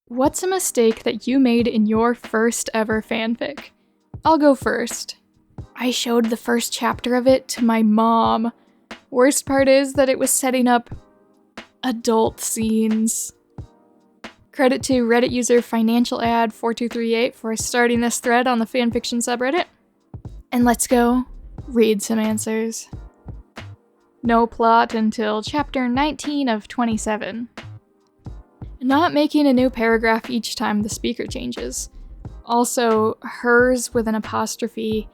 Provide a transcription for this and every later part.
What's a mistake that you made in your first ever fanfic? I'll go first. I showed the first chapter of it to my mom. Worst part is that it was setting up adult scenes. Credit to Reddit user financialad4238 for starting this thread on the FanFiction subreddit. And let's go read some answers. No plot until chapter 19 of 27. Not making a new paragraph each time the speaker changes. Also, hers with an apostrophe.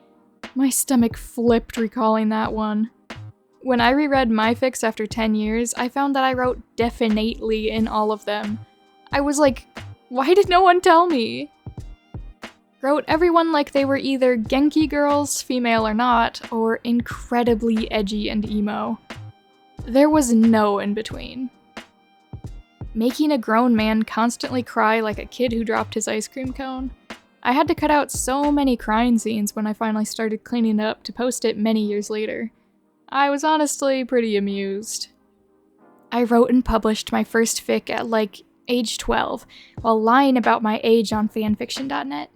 My stomach flipped recalling that one. When I reread my fics after 10 years, I found that I wrote definitely in all of them. I was like, why did no one tell me? Wrote everyone like they were either Genki girls, female or not, or incredibly edgy and emo. There was no in between. Making a grown man constantly cry like a kid who dropped his ice cream cone. I had to cut out so many crying scenes when I finally started cleaning it up to post it many years later. I was honestly pretty amused. I wrote and published my first fic at like age 12, while lying about my age on fanfiction.net.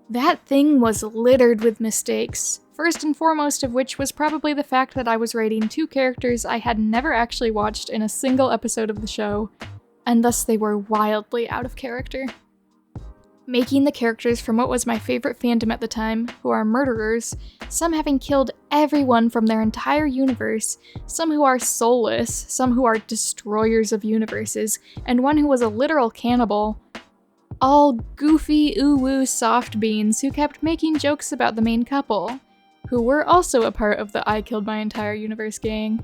That thing was littered with mistakes, first and foremost of which was probably the fact that I was writing two characters I had never actually watched in a single episode of the show, and thus they were wildly out of character. Making the characters from what was my favorite fandom at the time, who are murderers, some having killed everyone from their entire universe, some who are soulless, some who are destroyers of universes, and one who was a literal cannibal. All goofy, ooh-woo soft beans who kept making jokes about the main couple, who were also a part of the I Killed My Entire Universe gang,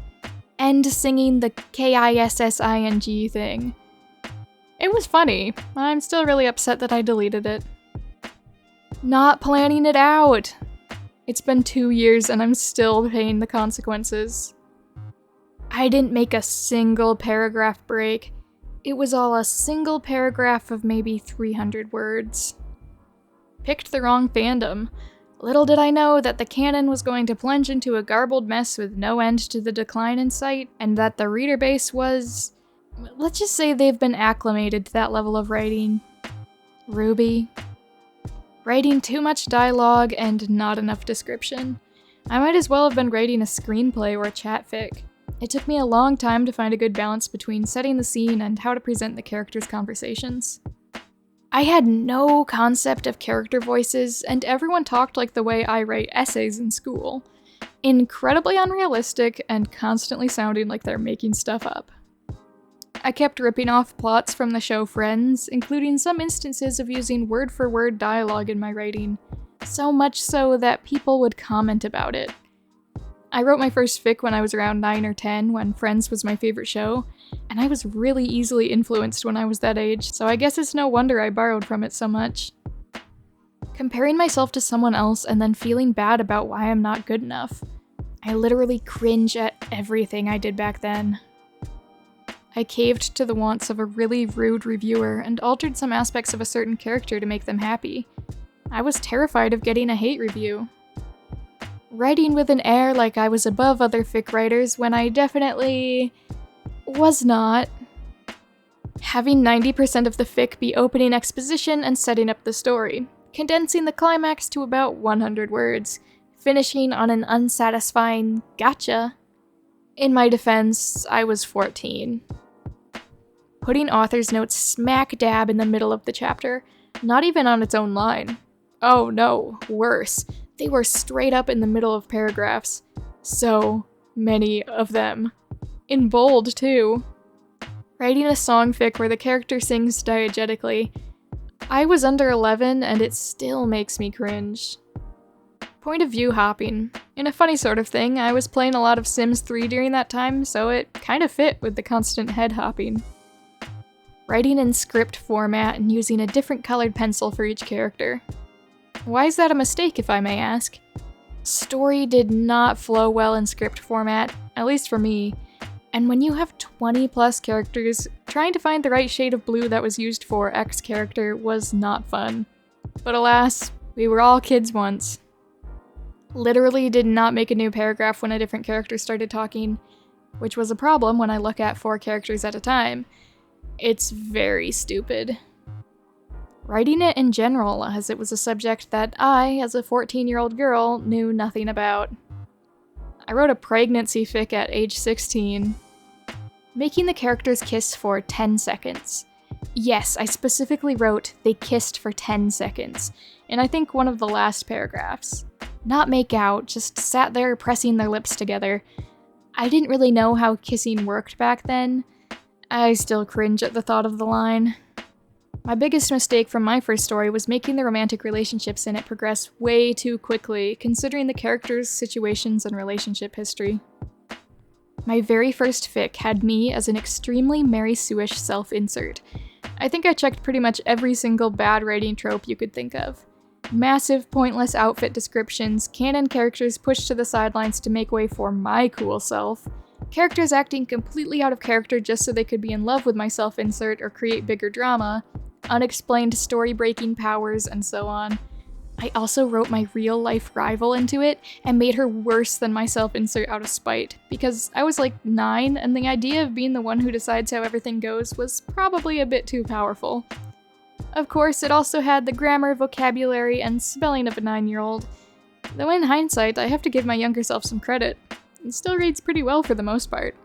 and singing the KISSING thing. It was funny. I'm still really upset that I deleted it. Not planning it out! It's been 2 years and I'm still paying the consequences. I didn't make a single paragraph break. It was all a single paragraph of maybe 300 words. Picked the wrong fandom. Little did I know that the canon was going to plunge into a garbled mess with no end to the decline in sight, and that the reader base was... let's just say they've been acclimated to that level of writing. Ruby. Writing too much dialogue and not enough description. I might as well have been writing a screenplay or a chat fic. It took me a long time to find a good balance between setting the scene and how to present the characters' conversations. I had no concept of character voices, and everyone talked like the way I write essays in school. Incredibly unrealistic and constantly sounding like they're making stuff up. I kept ripping off plots from the show Friends, including some instances of using word-for-word dialogue in my writing, so much so that people would comment about it. I wrote my first fic when I was around 9 or 10, when Friends was my favorite show, and I was really easily influenced when I was that age, so I guess it's no wonder I borrowed from it so much. Comparing myself to someone else and then feeling bad about why I'm not good enough. I literally cringe at everything I did back then. I caved to the wants of a really rude reviewer and altered some aspects of a certain character to make them happy. I was terrified of getting a hate review. Writing with an air like I was above other fic writers when I definitely was not. Having 90% of the fic be opening exposition and setting up the story, condensing the climax to about 100 words, finishing on an unsatisfying gotcha. In my defense, I was 14. Putting author's notes smack dab in the middle of the chapter, not even on its own line. Oh no, worse. They were straight up in the middle of paragraphs. So many of them. In bold, too. Writing a song fic where the character sings diegetically. I was under 11 and it still makes me cringe. Point of view hopping. In a funny sort of thing, I was playing a lot of Sims 3 during that time, so it kind of fit with the constant head hopping. Writing in script format and using a different colored pencil for each character. Why is that a mistake, if I may ask? Story did not flow well in script format, at least for me, and when you have 20 plus characters, trying to find the right shade of blue that was used for X character was not fun. But alas, we were all kids once. Literally did not make a new paragraph when a different character started talking, which was a problem when I look at 4 characters at a time. It's very stupid. Writing it in general, as it was a subject that I, as a 14-year-old girl, knew nothing about. I wrote a pregnancy fic at age 16. Making the characters kiss for 10 seconds. Yes, I specifically wrote, they kissed for 10 seconds, in I think one of the last paragraphs. Not make out, just sat there pressing their lips together. I didn't really know how kissing worked back then. I still cringe at the thought of the line. My biggest mistake from my first story was making the romantic relationships in it progress way too quickly, considering the characters, situations, and relationship history. My very first fic had me as an extremely Mary Sue-ish self-insert. I think I checked pretty much every single bad writing trope you could think of. Massive, pointless outfit descriptions, canon characters pushed to the sidelines to make way for my cool self, characters acting completely out of character just so they could be in love with my self-insert or create bigger drama, unexplained story-breaking powers, and so on. I also wrote my real-life rival into it and made her worse than my self-insert out of spite, because I was like 9 and the idea of being the one who decides how everything goes was probably a bit too powerful. Of course, it also had the grammar, vocabulary, and spelling of a 9-year-old. Though in hindsight, I have to give my younger self some credit. It still reads pretty well for the most part.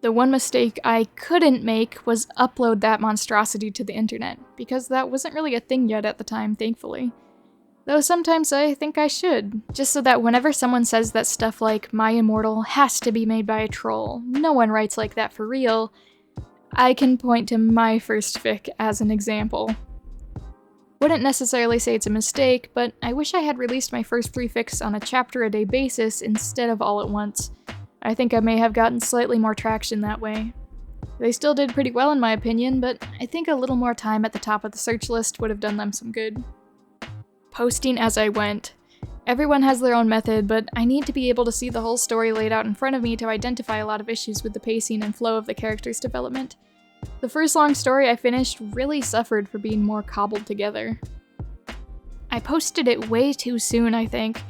The one mistake I couldn't make was upload that monstrosity to the internet, because that wasn't really a thing yet at the time, thankfully. Though sometimes I think I should, just so that whenever someone says that stuff like, my immortal has to be made by a troll, no one writes like that for real, I can point to my first fic as an example. Wouldn't necessarily say it's a mistake, but I wish I had released my first 3 fics on a chapter-a-day basis instead of all at once. I think I may have gotten slightly more traction that way. They still did pretty well in my opinion, but I think a little more time at the top of the search list would have done them some good. Posting as I went. Everyone has their own method, but I need to be able to see the whole story laid out in front of me to identify a lot of issues with the pacing and flow of the character's development. The first long story I finished really suffered for being more cobbled together. I posted it way too soon, I think.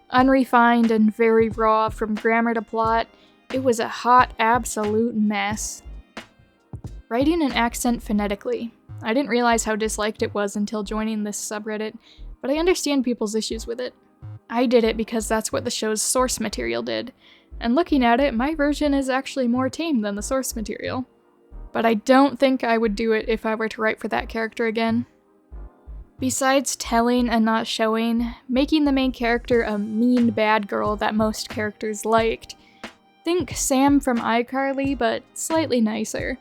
Unrefined and very raw from grammar to plot, it was a hot, absolute mess. Writing an accent phonetically. I didn't realize how disliked it was until joining this subreddit, but I understand people's issues with it. I did it because that's what the show's source material did, and looking at it, my version is actually more tame than the source material. But I don't think I would do it if I were to write for that character again. Besides telling and not showing, making the main character a mean bad girl that most characters liked. Think Sam from iCarly, but slightly nicer.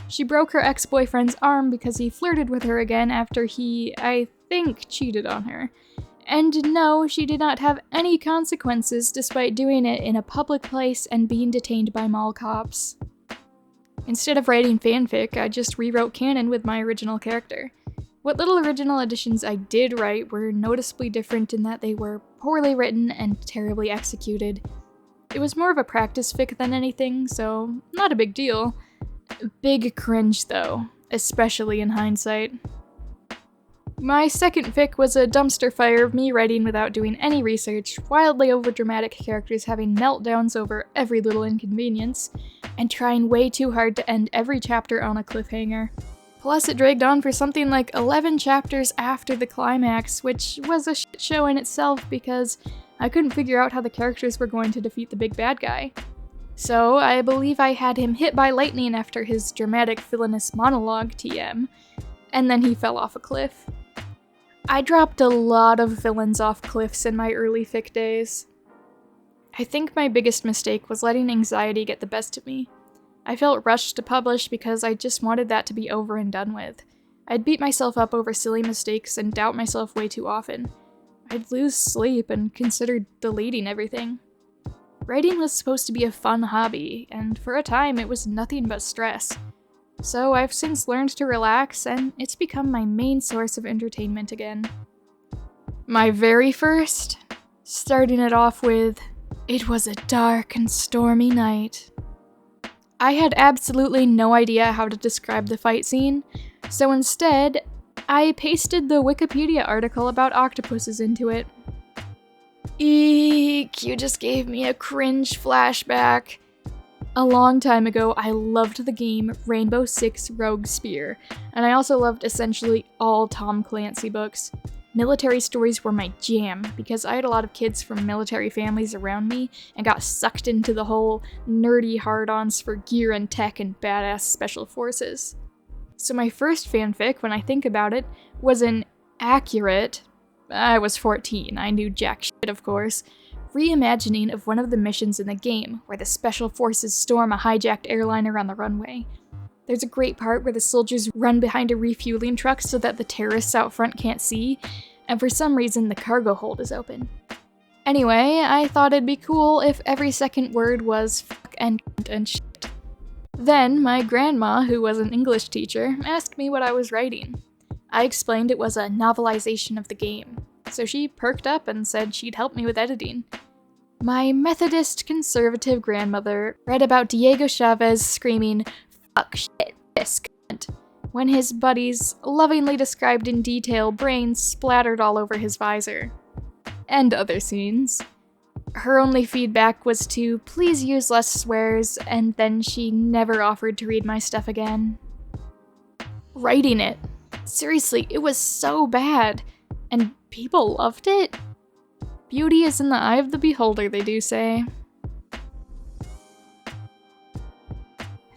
She broke her ex-boyfriend's arm because he flirted with her again after he, I think, cheated on her. And no, she did not have any consequences despite doing it in a public place and being detained by mall cops. Instead of writing fanfic, I just rewrote canon with my original character. What little original additions I did write were noticeably different in that they were poorly written and terribly executed. It was more of a practice fic than anything, so not a big deal. Big cringe though, especially in hindsight. My second fic was a dumpster fire of me writing without doing any research, wildly overdramatic characters having meltdowns over every little inconvenience, and trying way too hard to end every chapter on a cliffhanger. Plus, it dragged on for something like 11 chapters after the climax, which was a shit show in itself because I couldn't figure out how the characters were going to defeat the big bad guy. So, I believe I had him hit by lightning after his dramatic villainous monologue, TM, and then he fell off a cliff. I dropped a lot of villains off cliffs in my early fic days. I think my biggest mistake was letting anxiety get the best of me. I felt rushed to publish because I just wanted that to be over and done with. I'd beat myself up over silly mistakes and doubt myself way too often. I'd lose sleep and consider deleting everything. Writing was supposed to be a fun hobby, and for a time it was nothing but stress. So I've since learned to relax, and it's become my main source of entertainment again. My very first, starting it off with, "It was a dark and stormy night." I had absolutely no idea how to describe the fight scene, so instead, I pasted the Wikipedia article about octopuses into it. Eek, you just gave me a cringe flashback. A long time ago, I loved the game Rainbow Six Rogue Spear, and I also loved essentially all Tom Clancy books. Military stories were my jam, because I had a lot of kids from military families around me and got sucked into the whole nerdy hard-ons for gear and tech and badass special forces. So my first fanfic, when I think about it, was an accurate, I was 14, I knew jack shit of course, reimagining of one of the missions in the game, where the special forces storm a hijacked airliner on the runway. There's a great part where the soldiers run behind a refueling truck so that the terrorists out front can't see, and for some reason the cargo hold is open. Anyway, I thought it'd be cool if every second word was fuck and shit. Then my grandma, who was an English teacher, asked me what I was writing. I explained it was a novelization of the game, so she perked up and said she'd help me with editing. My Methodist conservative grandmother read about Diego Chavez screaming, "Fuck shit, this cunt," when his buddies, lovingly described in detail, brains splattered all over his visor. And other scenes. Her only feedback was to please use less swears, and then she never offered to read my stuff again. Writing it. Seriously, it was so bad. And people loved it? Beauty is in the eye of the beholder, they do say.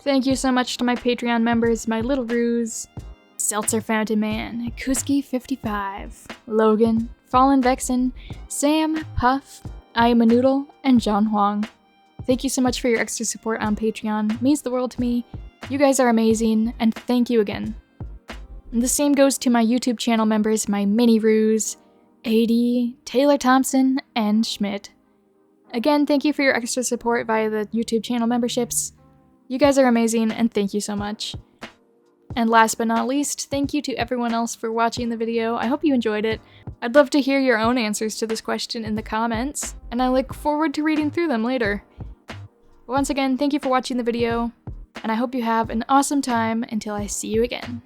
Thank you so much to my Patreon members, my Little Ruse, Seltzer Fountain Man, Kuski55, Logan, Fallen Vexen, Sam, Puff, I Am a Noodle, and John Huang. Thank you so much for your extra support on Patreon. It means the world to me. You guys are amazing, and thank you again. And the same goes to my YouTube channel members, my Mini Ruse, AD, Taylor Thompson, and Schmidt. Again, thank you for your extra support via the YouTube channel memberships. You guys are amazing, and thank you so much. And last but not least, thank you to everyone else for watching the video. I hope you enjoyed it. I'd love to hear your own answers to this question in the comments, and I look forward to reading through them later. Once again, thank you for watching the video, and I hope you have an awesome time until I see you again.